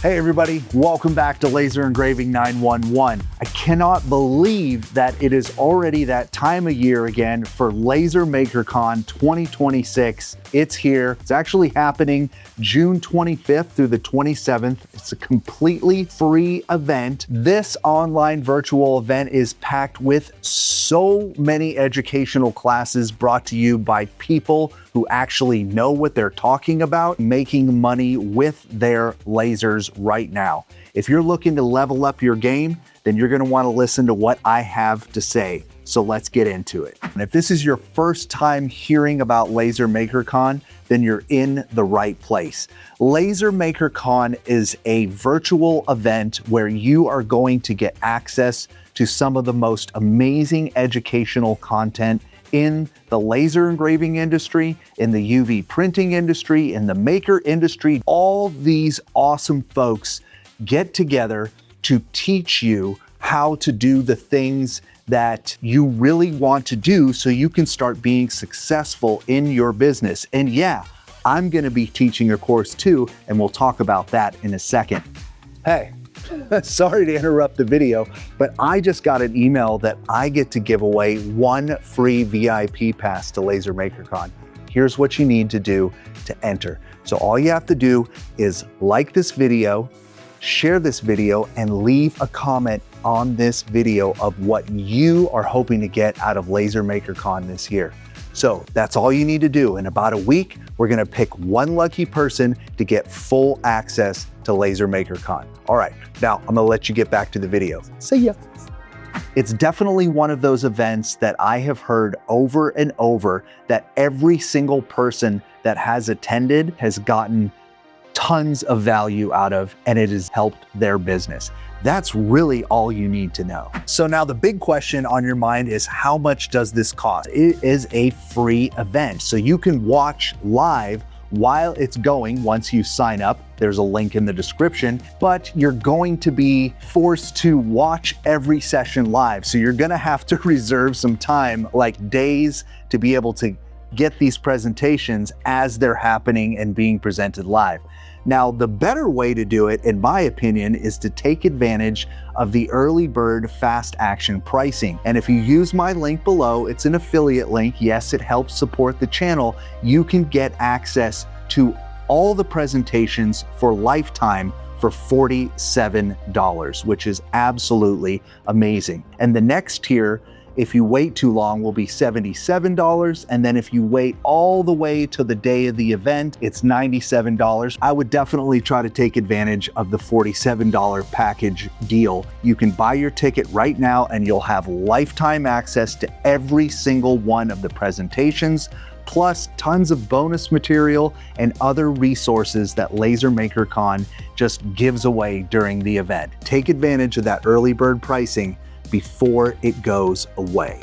Hey everybody, welcome back to Laser Engraving 911. I cannot believe that it is already that time of year again for Laser Maker Con 2026. It's here. It's actually happening June 25th through the 27th. It's a completely free event. This online virtual event is packed with so many educational classes brought to you by people who actually know what they're talking about, making money with their lasers right now. If you're looking to level up your game, then you're gonna wanna listen to what I have to say. So let's get into it. And if this is your first time hearing about Laser Maker Con, then you're in the right place. Laser Maker Con is a virtual event where you are going to get access to some of the most amazing educational content in the laser engraving industry, in the UV printing industry, in the maker industry. All these awesome folks get together to teach you how to do the things that you really want to do so you can start being successful in your business. And yeah, I'm gonna be teaching a course too, and we'll talk about that in a second. Hey, sorry to interrupt the video, but I just got an email that I get to give away one free VIP pass to Laser Maker Con. Here's what you need to do to enter. So all you have to do is like this video, share this video, and leave a comment on this video of what you are hoping to get out of Laser Maker Con this year. So that's all you need to do. In about a week, we're gonna pick one lucky person to get full access to Laser Maker Con. All right, now I'm gonna let you get back to the video. See ya. It's definitely one of those events that I have heard over and over that every single person that has attended has gotten tons of value out of, and it has helped their business. That's really all you need to know. So now the big question on your mind is, how much does this cost? It is a free event, so you can watch live while it's going once you sign up. There's a link in the description, but you're going to be forced to watch every session live. So you're gonna have to reserve some time, like days, to be able to get these presentations as they're happening and being presented live. Now, the better way to do it, in my opinion, is to take advantage of the early bird fast action pricing. And if you use my link below, it's an affiliate link. Yes, it helps support the channel. You can get access to all the presentations for lifetime for $47, which is absolutely amazing. And the next tier, if you wait too long, will be $77. And then if you wait all the way to the day of the event, it's $97. I would definitely try to take advantage of the $47 package deal. You can buy your ticket right now and you'll have lifetime access to every single one of the presentations, plus tons of bonus material and other resources that Laser Maker Con just gives away during the event. Take advantage of that early bird pricing before it goes away.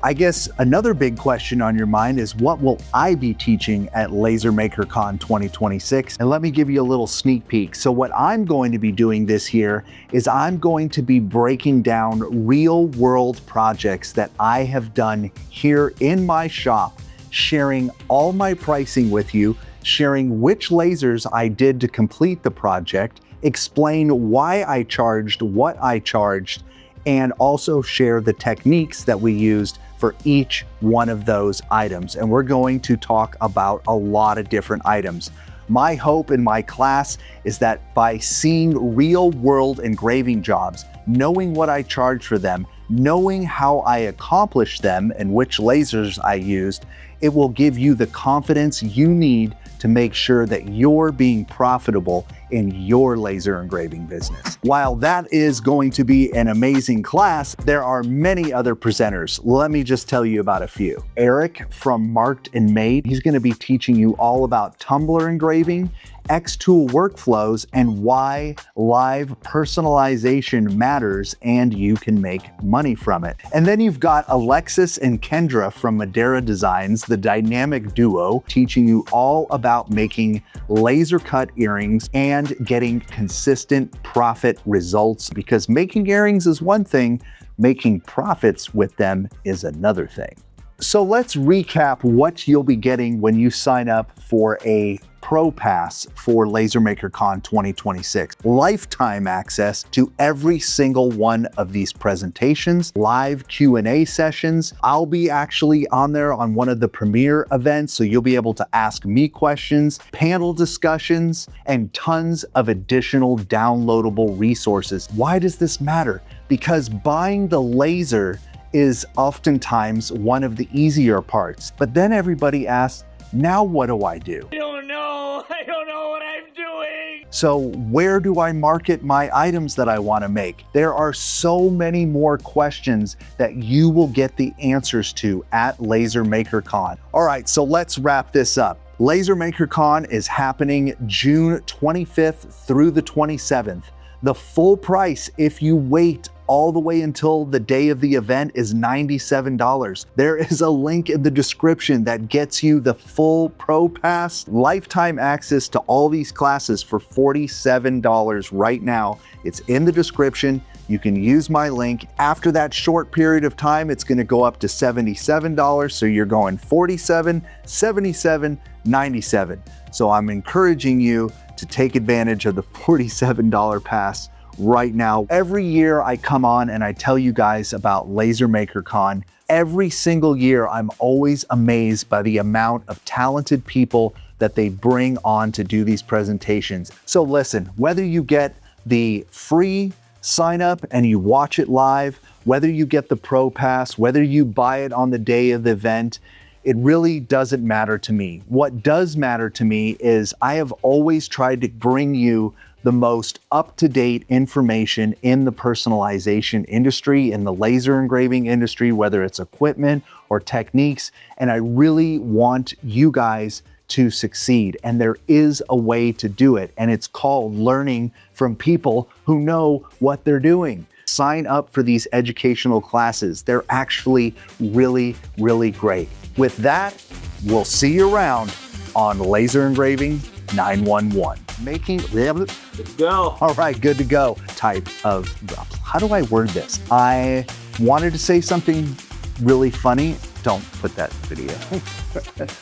I guess another big question on your mind is, what will I be teaching at Laser Maker Con 2026? And let me give you a little sneak peek. So what I'm going to be doing this year is I'm going to be breaking down real world projects that I have done here in my shop, sharing all my pricing with you, sharing which lasers I did to complete the project, explain why I charged what I charged, and also share the techniques that we used for each one of those items. And we're going to talk about a lot of different items. My hope in my class is that by seeing real world engraving jobs, knowing what I charge for them, knowing how I accomplished them and which lasers I used, it will give you the confidence you need to make sure that you're being profitable in your laser engraving business. While that is going to be an amazing class, there are many other presenters. Let me just tell you about a few. Eric from Marked and Made, he's gonna be teaching you all about tumbler engraving, X-Tool workflows, and why live personalization matters and you can make money from it. And then you've got Alexis and Kendra from Madeira Designs, the dynamic duo, teaching you all about making laser cut earrings and getting consistent profit results, because making earrings is one thing, making profits with them is another thing. So let's recap what you'll be getting when you sign up for a Pro Pass for LaserMakerCon 2026. Lifetime access to every single one of these presentations, live Q&A sessions. I'll be actually on there on one of the premier events, so you'll be able to ask me questions, panel discussions, and tons of additional downloadable resources. Why does this matter? Because buying the laser is oftentimes one of the easier parts. But then everybody asks, now what do I do? I don't know what I'm doing. So where do I market my items that I want to make? There are so many more questions that you will get the answers to at LaserMakerCon. All right, so let's wrap this up. LaserMakerCon is happening June 25th through the 27th. The full price, if you wait all the way until the day of the event, is $97. There is a link in the description that gets you the full Pro Pass, lifetime access to all these classes for $47 right now. It's in the description. You can use my link. After that short period of time, it's gonna go up to $77. So you're going $47, $77, $97. So I'm encouraging you to take advantage of the $47 pass right now. Every year I come on and I tell you guys about LaserMakerCon. Every single year I'm always amazed by the amount of talented people that they bring on to do these presentations. So listen, whether you get the free sign up and you watch it live, whether you get the Pro Pass, whether you buy it on the day of the event, it really doesn't matter to me. What does matter to me is I have always tried to bring you the most up-to-date information in the personalization industry, in the laser engraving industry, whether it's equipment or techniques. And I really want you guys to succeed. And there is a way to do it. And it's called learning from people who know what they're doing. Sign up for these educational classes. They're actually really, really great. With that, we'll see you around on Laser Engraving 911. Making, Good to go. all right, good to go type of, how do I word this? I wanted to say something really funny. Don't put that video.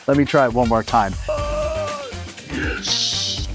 Let me try it one more time. Yes.